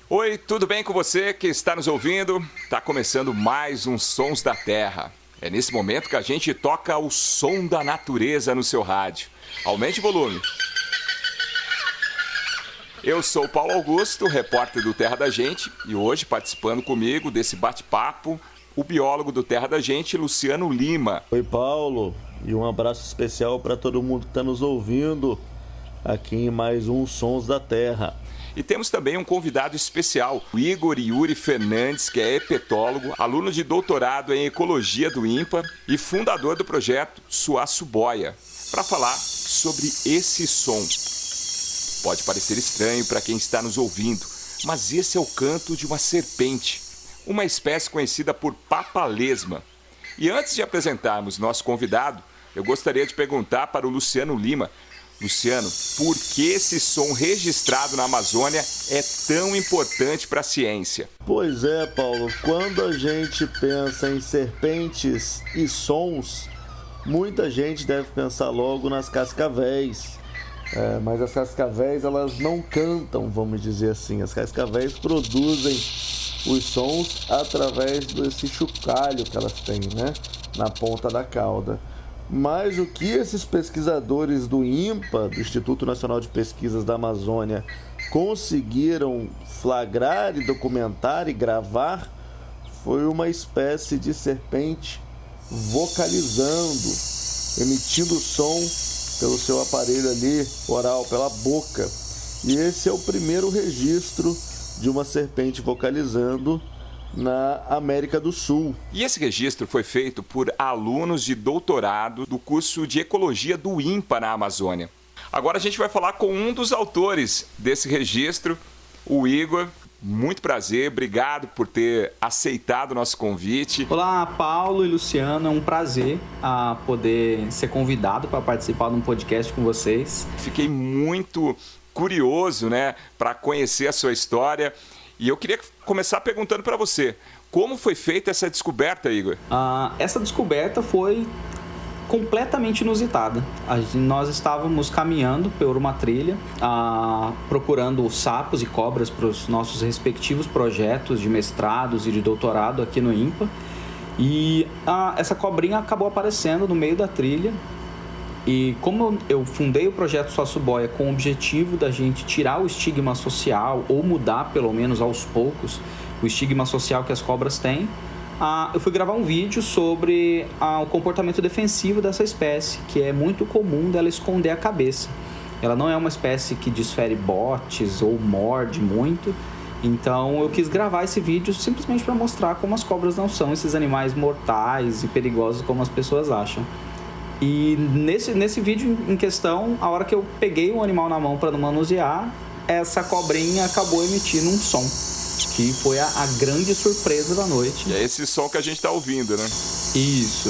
Oi, tudo bem com você que está nos ouvindo? Está começando mais um Sons da Terra. É nesse momento que a gente toca o som da natureza no seu rádio. Aumente o volume. Eu sou o Paulo Augusto, repórter do Terra da Gente, e hoje participando comigo desse bate-papo, o biólogo do Terra da Gente, Luciano Lima. Oi, Paulo, e um abraço especial para todo mundo que está nos ouvindo aqui em mais um Sons da Terra. E temos também um convidado especial, o Igor Yuri Fernandes, que é herpetólogo, aluno de doutorado em Ecologia do INPA e fundador do projeto Suaçuboia, para falar sobre esse som. Pode parecer estranho para quem está nos ouvindo, mas esse é o canto de uma serpente, uma espécie conhecida por papalesma. E antes de apresentarmos nosso convidado, eu gostaria de perguntar para o Luciano Lima. Luciano, por que esse som registrado na Amazônia é tão importante para a ciência? Pois é, Paulo, quando a gente pensa em serpentes e sons, muita gente deve pensar logo nas cascavéis. Mas as cascavéis, elas não cantam, vamos dizer assim. As cascavéis produzem os sons através desse chocalho que elas têm, né, na ponta da cauda. Mas o que esses pesquisadores do INPA, do Instituto Nacional de Pesquisas da Amazônia, conseguiram flagrar e documentar e gravar foi uma espécie de serpente vocalizando, emitindo som pelo seu aparelho ali, oral, pela boca. E esse é o primeiro registro de uma serpente vocalizando na América do Sul. E esse registro foi feito por alunos de doutorado do curso de Ecologia do INPA na Amazônia. Agora a gente vai falar com um dos autores desse registro, o Igor. Muito prazer, obrigado por ter aceitado o nosso convite. Olá, Paulo e Luciano, é um prazer poder ser convidado para participar de um podcast com vocês. Fiquei muito curioso, para conhecer a sua história. E eu queria começar perguntando para você, como foi feita essa descoberta, Igor? Essa descoberta foi completamente inusitada. Nós estávamos caminhando por uma trilha, procurando sapos e cobras para os nossos respectivos projetos de mestrados e de doutorado aqui no INPA. E essa cobrinha acabou aparecendo no meio da trilha. E como eu fundei o projeto Suaçuboia com o objetivo da gente tirar o estigma social, ou mudar pelo menos aos poucos o estigma social que as cobras têm, eu fui gravar um vídeo sobre o comportamento defensivo dessa espécie, que é muito comum dela esconder a cabeça. Ela não é uma espécie que desfere botes ou morde muito, então eu quis gravar esse vídeo simplesmente para mostrar como as cobras não são esses animais mortais e perigosos como as pessoas acham. E nesse vídeo em questão, a hora que eu peguei o animal na mão para não manusear, essa cobrinha acabou emitindo um som, que foi a grande surpresa da noite. E é esse som que a gente está ouvindo, né? Isso.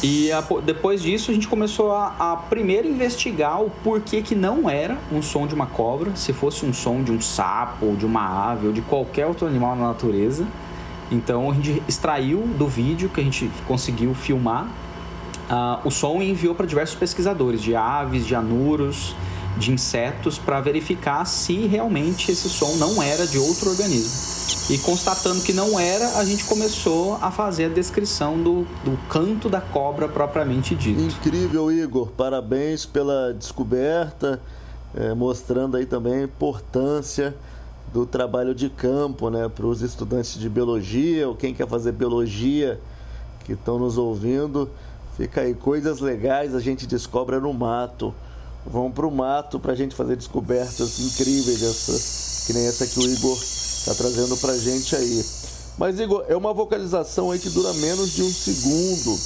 E depois disso a gente começou a primeiro investigar o porquê que não era um som de uma cobra, se fosse um som de um sapo, ou de uma ave, ou de qualquer outro animal na natureza. Então a gente extraiu do vídeo que a gente conseguiu filmar o som e enviou para diversos pesquisadores de aves, de anuros, de insetos, para verificar se realmente esse som não era de outro organismo. E constatando que não era, a gente começou a fazer a descrição do canto da cobra propriamente dito. Incrível, Igor. Parabéns pela descoberta, mostrando aí também a importância do trabalho de campo, para os estudantes de biologia ou quem quer fazer biologia que estão nos ouvindo. Fica aí, coisas legais a gente descobre no mato. Vamos para o mato para a gente fazer descobertas incríveis, que nem essa que o Igor está trazendo para a gente aí. Mas, Igor, é uma vocalização aí que dura menos de um segundo.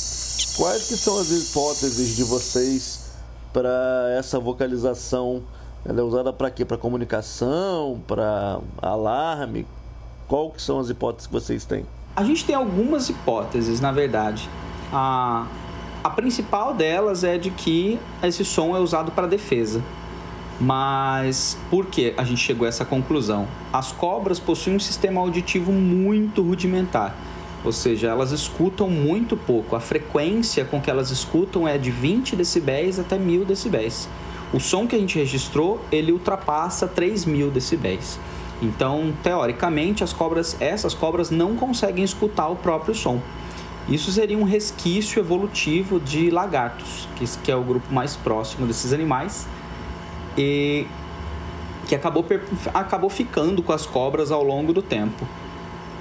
Quais que são as hipóteses de vocês para essa vocalização? Ela é usada para quê? Para comunicação? Para alarme? Qual que são as hipóteses que vocês têm? A gente tem algumas hipóteses, na verdade. A principal delas é de que esse som é usado para defesa. Mas por que a gente chegou a essa conclusão? As cobras possuem um sistema auditivo muito rudimentar, ou seja, elas escutam muito pouco. A frequência com que elas escutam é de 20 decibéis até 1000 decibéis. O som que a gente registrou, ele ultrapassa 3000 decibéis. Então, teoricamente, essas cobras não conseguem escutar o próprio som. Isso seria um resquício evolutivo de lagartos, que é o grupo mais próximo desses animais, e que acabou ficando com as cobras ao longo do tempo.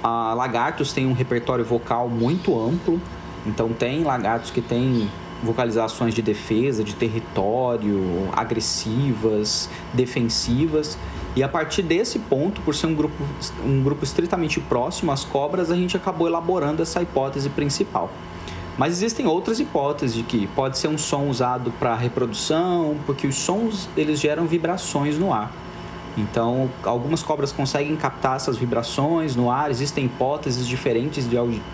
Lagartos têm um repertório vocal muito amplo, então tem lagartos que têm vocalizações de defesa, de território, agressivas, defensivas. E a partir desse ponto, por ser um grupo estritamente próximo às cobras, a gente acabou elaborando essa hipótese principal. Mas existem outras hipóteses de que pode ser um som usado para reprodução, porque os sons eles geram vibrações no ar. Então, algumas cobras conseguem captar essas vibrações no ar. Existem hipóteses diferentes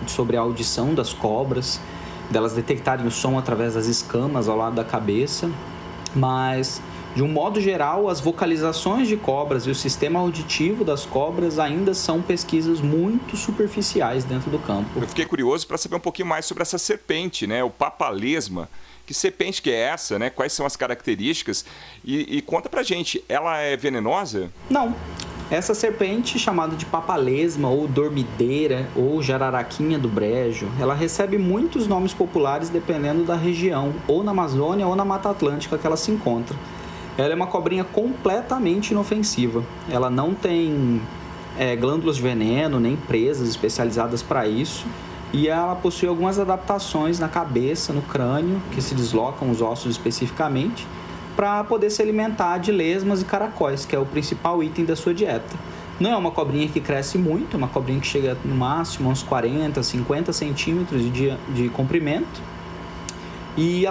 sobre a audição das cobras, delas detectarem o som através das escamas ao lado da cabeça. Mas, de um modo geral, as vocalizações de cobras e o sistema auditivo das cobras ainda são pesquisas muito superficiais dentro do campo. Eu fiquei curioso para saber um pouquinho mais sobre essa serpente, né? O papalesma. Que serpente que é essa, né? Quais são as características? E conta pra gente, ela é venenosa? Não. Essa serpente, chamada de papalesma, ou dormideira, ou jararaquinha do brejo, ela recebe muitos nomes populares dependendo da região, ou na Amazônia ou na Mata Atlântica que ela se encontra. Ela é uma cobrinha completamente inofensiva. Ela não tem glândulas de veneno, nem presas especializadas para isso. E ela possui algumas adaptações na cabeça, no crânio, que se deslocam os ossos especificamente, para poder se alimentar de lesmas e caracóis, que é o principal item da sua dieta. Não é uma cobrinha que cresce muito, é uma cobrinha que chega no máximo a uns 40, 50 centímetros de comprimento. E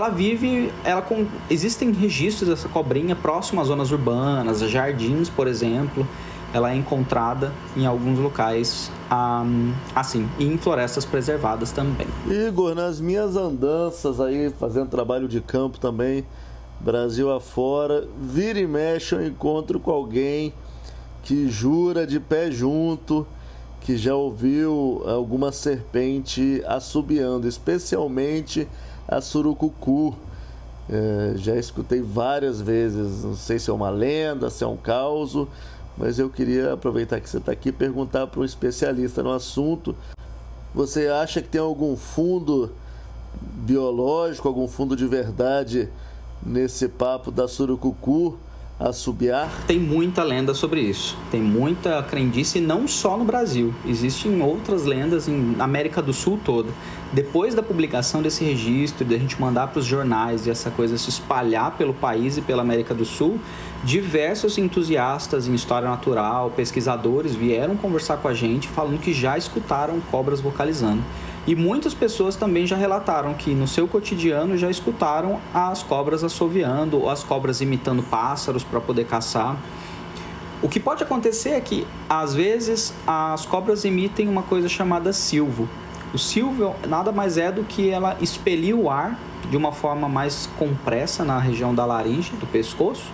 existem registros dessa cobrinha próximo às zonas urbanas, a jardins, por exemplo. Ela é encontrada em alguns locais, assim, e em florestas preservadas também. Igor, nas minhas andanças aí, fazendo trabalho de campo também, Brasil afora, vira e mexe eu encontro com alguém que jura de pé junto que já ouviu alguma serpente assobiando, especialmente a surucucu. Já escutei várias vezes, não sei se é uma lenda, se é um causo, mas eu queria aproveitar que você está aqui e perguntar para um especialista no assunto. Você acha que tem algum fundo biológico, algum fundo de verdade nesse papo da surucucu assobiar? Tem muita lenda sobre isso. Tem muita crendice, não só no Brasil. Existem outras lendas na América do Sul toda. Depois da publicação desse registro, de a gente mandar para os jornais e essa coisa se espalhar pelo país e pela América do Sul, diversos entusiastas em história natural, pesquisadores, vieram conversar com a gente falando que já escutaram cobras vocalizando. E muitas pessoas também já relataram que no seu cotidiano já escutaram as cobras assoviando ou as cobras imitando pássaros para poder caçar. O que pode acontecer é que, às vezes, as cobras emitem uma coisa chamada silvo. O silvo nada mais é do que ela expelir o ar de uma forma mais compressa na região da laringe, do pescoço,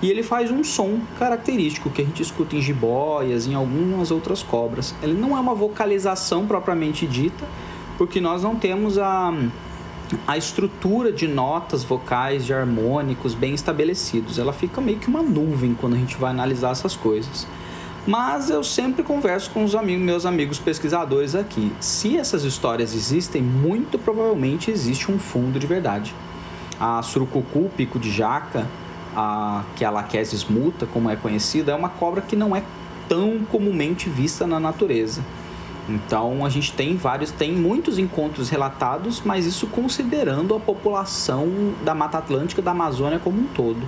e ele faz um som característico que a gente escuta em jiboias, em algumas outras cobras. Ele não é uma vocalização propriamente dita, porque nós não temos a estrutura de notas vocais, de harmônicos bem estabelecidos. Ela fica meio que uma nuvem quando a gente vai analisar essas coisas. Mas eu sempre converso com meus amigos pesquisadores aqui. Se essas histórias existem, muito provavelmente existe um fundo de verdade. A surucucu, pico de jaca, que é a Lachesis muta, como é conhecida, é uma cobra que não é tão comumente vista na natureza. Então a gente tem muitos encontros relatados, mas isso considerando a população da Mata Atlântica, da Amazônia como um todo.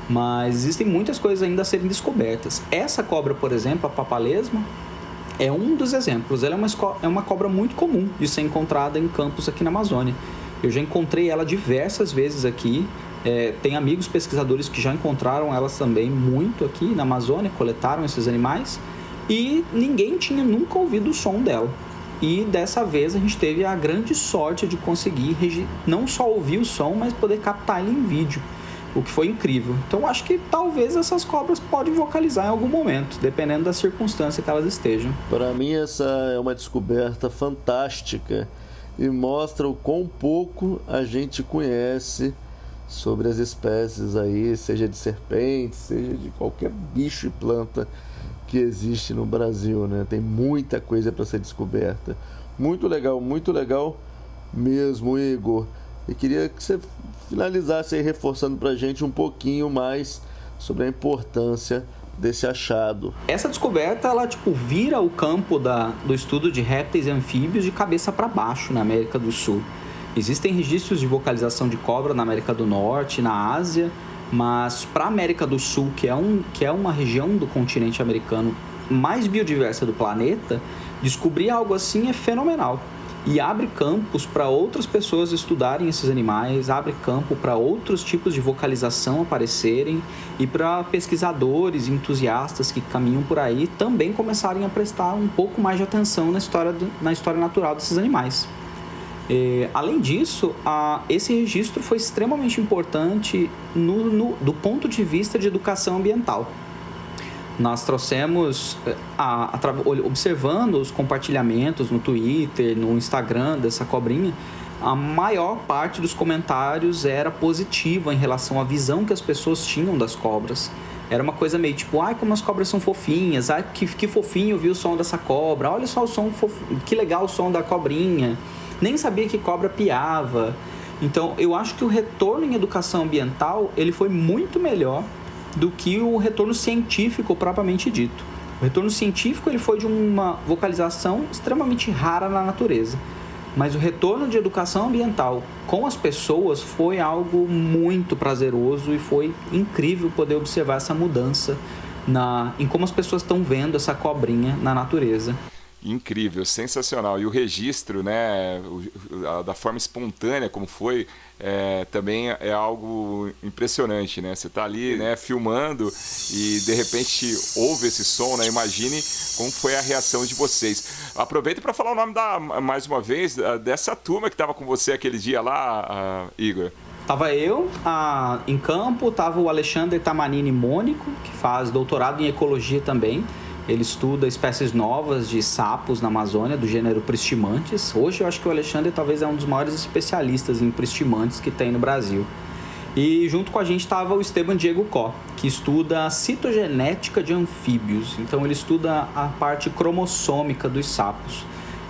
Mas existem muitas coisas ainda a serem descobertas. Essa cobra, por exemplo, a papalesma, é um dos exemplos. Ela é uma cobra muito comum de ser encontrada em campos aqui na Amazônia. Eu já encontrei ela diversas vezes aqui. Tem amigos pesquisadores que já encontraram elas também muito aqui na Amazônia, coletaram esses animais. E ninguém tinha nunca ouvido o som dela. E dessa vez a gente teve a grande sorte de conseguir não só ouvir o som, mas poder captar ele em vídeo, o que foi incrível. Então acho que talvez essas cobras podem vocalizar em algum momento, dependendo da circunstância que elas estejam. Para mim essa é uma descoberta fantástica e mostra o quão pouco a gente conhece sobre as espécies aí, seja de serpente, seja de qualquer bicho e planta que existe no Brasil, né? Tem muita coisa para ser descoberta. Muito legal mesmo, Igor. E queria que você finalizasse aí reforçando para a gente um pouquinho mais sobre a importância desse achado. Essa descoberta, ela vira o campo do estudo de répteis e anfíbios de cabeça para baixo na América do Sul. Existem registros de vocalização de cobra na América do Norte, na Ásia, mas para a América do Sul, que é uma região do continente americano mais biodiversa do planeta, descobrir algo assim é fenomenal. E abre campos para outras pessoas estudarem esses animais, abre campo para outros tipos de vocalização aparecerem e para pesquisadores e entusiastas que caminham por aí também começarem a prestar um pouco mais de atenção na história natural desses animais. Além disso, esse registro foi extremamente importante do ponto de vista de educação ambiental. Nós trouxemos, observando os compartilhamentos no Twitter, no Instagram dessa cobrinha, a maior parte dos comentários era positiva em relação à visão que as pessoas tinham das cobras. Era uma coisa meio ai, como as cobras são fofinhas, ai, que fofinho ouvir o som dessa cobra, olha só o som, que legal o som da cobrinha, nem sabia que cobra piava. Então, eu acho que o retorno em educação ambiental, ele foi muito melhor do que o retorno científico propriamente dito. O retorno científico ele foi de uma vocalização extremamente rara na natureza, mas o retorno de educação ambiental com as pessoas foi algo muito prazeroso e foi incrível poder observar essa mudança em como as pessoas estão vendo essa cobrinha na natureza. Incrível, sensacional. E o registro, né, da forma espontânea como foi, também é algo impressionante, né? Você está ali, né, filmando e de repente ouve esse som, né? Imagine como foi a reação de vocês. Aproveita para falar o nome mais uma vez dessa turma que estava com você aquele dia lá, Igor. Tava eu em campo, tava o Alexandre Tamanini Mônico, que faz doutorado em ecologia também. Ele estuda espécies novas de sapos na Amazônia, do gênero Pristimantes. Hoje eu acho que o Alexandre talvez é um dos maiores especialistas em pristimantes que tem no Brasil. E junto com a gente estava o Esteban Diego Có, que estuda a citogenética de anfíbios. Então ele estuda a parte cromossômica dos sapos.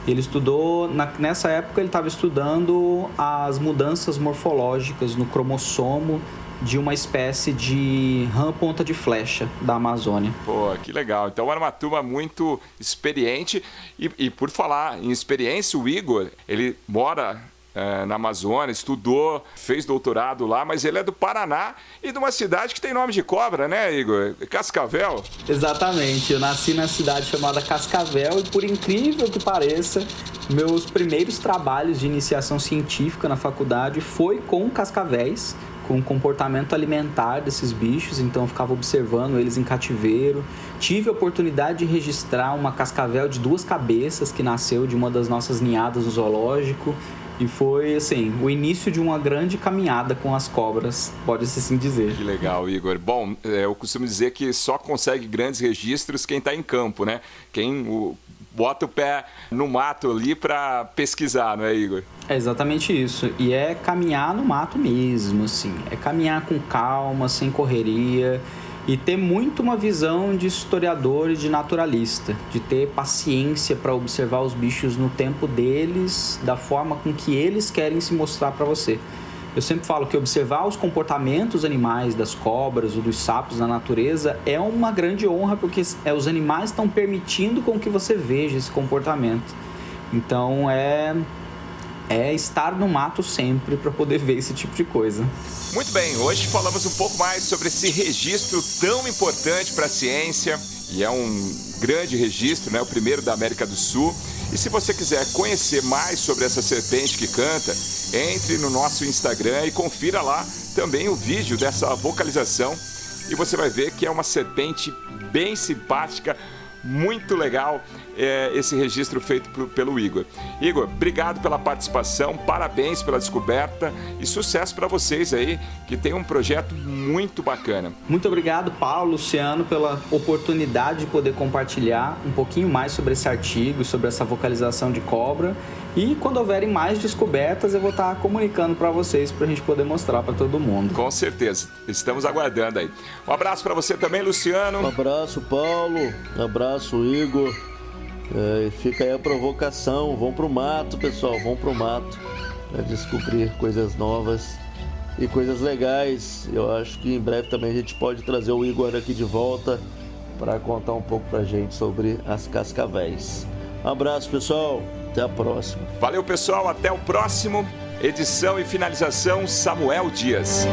Ele estudou, nessa época ele estava estudando as mudanças morfológicas no cromossomo de uma espécie de rã ponta de flecha da Amazônia. Pô, que legal. Então era uma turma muito experiente. E por falar em experiência, o Igor, ele mora na Amazônia, estudou, fez doutorado lá, mas ele é do Paraná e de uma cidade que tem nome de cobra, né, Igor? Cascavel? Exatamente. Eu nasci na cidade chamada Cascavel e, por incrível que pareça, meus primeiros trabalhos de iniciação científica na faculdade foi com cascavéis, com o comportamento alimentar desses bichos, então eu ficava observando eles em cativeiro. Tive a oportunidade de registrar uma cascavel de 2 cabeças que nasceu de uma das nossas ninhadas no zoológico e foi, assim, o início de uma grande caminhada com as cobras, pode-se assim dizer. Que legal, Igor. Bom, eu costumo dizer que só consegue grandes registros quem está em campo, né? Quem bota o pé no mato ali para pesquisar, não é, Igor? É exatamente isso. E é caminhar no mato mesmo, assim. É caminhar com calma, sem correria e ter muito uma visão de historiador e de naturalista, de ter paciência para observar os bichos no tempo deles, da forma com que eles querem se mostrar para você. Eu sempre falo que observar os comportamentos animais das cobras ou dos sapos na natureza é uma grande honra, porque os animais estão permitindo com que você veja esse comportamento. Então é estar no mato sempre para poder ver esse tipo de coisa. Muito bem, hoje falamos um pouco mais sobre esse registro tão importante para a ciência, e é um grande registro, né? O primeiro da América do Sul. E se você quiser conhecer mais sobre essa serpente que canta, entre no nosso Instagram e confira lá também o vídeo dessa vocalização e você vai ver que é uma serpente bem simpática, muito legal esse registro feito pelo Igor. Igor, obrigado pela participação, parabéns pela descoberta e sucesso para vocês aí, que tem um projeto muito bacana. Muito obrigado, Paulo, Luciano, pela oportunidade de poder compartilhar um pouquinho mais sobre esse artigo, sobre essa vocalização de cobra. E quando houverem mais descobertas, eu vou estar comunicando para vocês, para a gente poder mostrar para todo mundo. Com certeza, estamos aguardando aí. Um abraço para você também, Luciano. Um abraço, Paulo. Um abraço, Igor. Fica aí a provocação. Vão pro mato, pessoal. Vão pro mato para descobrir coisas novas e coisas legais. Eu acho que em breve também a gente pode trazer o Igor aqui de volta para contar um pouco pra gente sobre as cascavéis. Um abraço, pessoal. Até a próxima. Valeu, pessoal. Até o próximo. Edição e finalização, Samuel Dias.